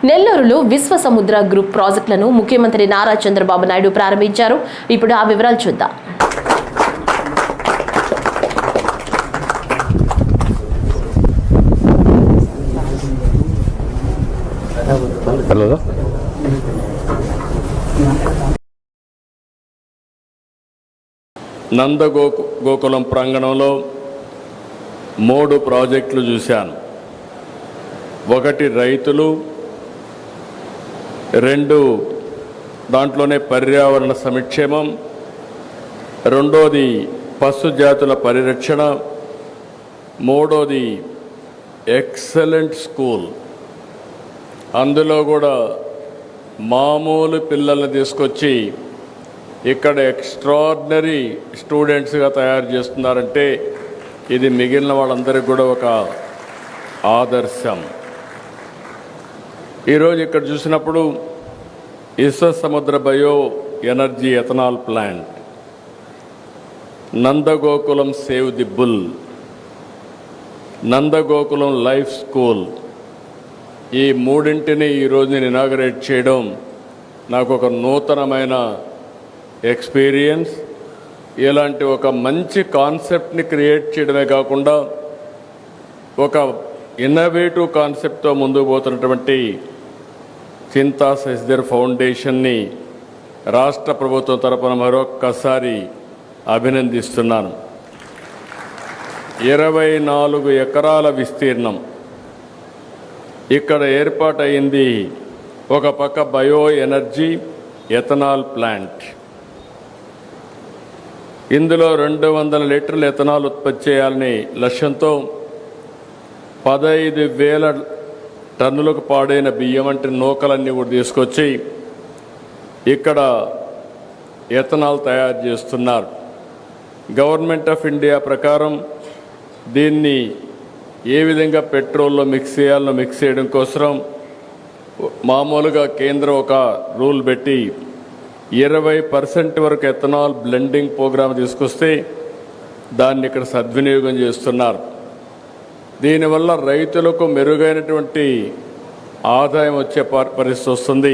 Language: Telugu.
నెల్లూరులో విశ్వసముద్ర గ్రూప్ ప్రాజెక్టులను ముఖ్యమంత్రి నారా చంద్రబాబు నాయుడు ప్రారంభించారు. ఇప్పుడు ఆ వివరాలు చూద్దాం. నందగోకులం ప్రాంగణంలో 3 ప్రాజెక్టులు చూశాను. ఒకటి రైతులు, 2 దాంట్లోనే పర్యావరణ సంక్షేమం, రెండోది పశు జాతుల పరిరక్షణ, మూడోది ఎక్సలెంట్ స్కూల్. అందులో కూడా మామూలు పిల్లల్ని తీసుకొచ్చి ఇక్కడ ఎక్స్ట్రాడినరీ స్టూడెంట్స్గా తయారు చేస్తున్నారంటే ఇది మిగిలిన వాళ్ళందరికీ కూడా ఒక ఆదర్శం. ఈరోజు ఇక్కడ చూసినప్పుడు Vishwasamudra bio energy ethanol plant, Nandagokulam save the bull, Nandagokulam life school, ఈ మూడింటిని ఈరోజు నేను ఇనాగరేట్ చేయడం నాకు ఒక నూతనమైన ఎక్స్పీరియన్స్. ఇలాంటి ఒక మంచి కాన్సెప్ట్ని క్రియేట్ చేయడమే కాకుండా ఒక ఇన్నోవేటివ్ కాన్సెప్ట్తో ముందుకు పోతున్నటువంటి చింతా శశిధర్ ఫౌండేషన్ని రాష్ట్ర ప్రభుత్వం తరపున మరొక్కసారి అభినందిస్తున్నాను. 24 ఎకరాల విస్తీర్ణం ఇక్కడ ఏర్పాటైంది. ఒక పక్క బయో ఎనర్జీ ఎథనాల్ ప్లాంట్, ఇందులో 200 లీటర్ల ఎథనాల్ ఉత్పత్తి చేయాలని లక్ష్యంతో 15,000 టన్నులకు పాడైన బియ్యం వంటి నూకలన్నీ కూడా తీసుకొచ్చి ఇక్కడ ఎథనాల్ తయారు చేస్తున్నారు. గవర్నమెంట్ ఆఫ్ ఇండియా ప్రకారం దీన్ని ఏ విధంగా పెట్రోల్లో మిక్స్ చేయాలో మిక్స్ చేయడం కోసం మామూలుగా కేంద్రం ఒక రూల్ పెట్టి 20% వరకు ఎథనాల్ బ్లెండింగ్ ప్రోగ్రామ్ తీసుకొస్తే దాన్ని ఇక్కడ సద్వినియోగం చేస్తున్నారు. దీనివల్ల రైతులకు మెరుగైనటువంటి ఆదాయం వచ్చే పరిస్థితి వస్తుంది.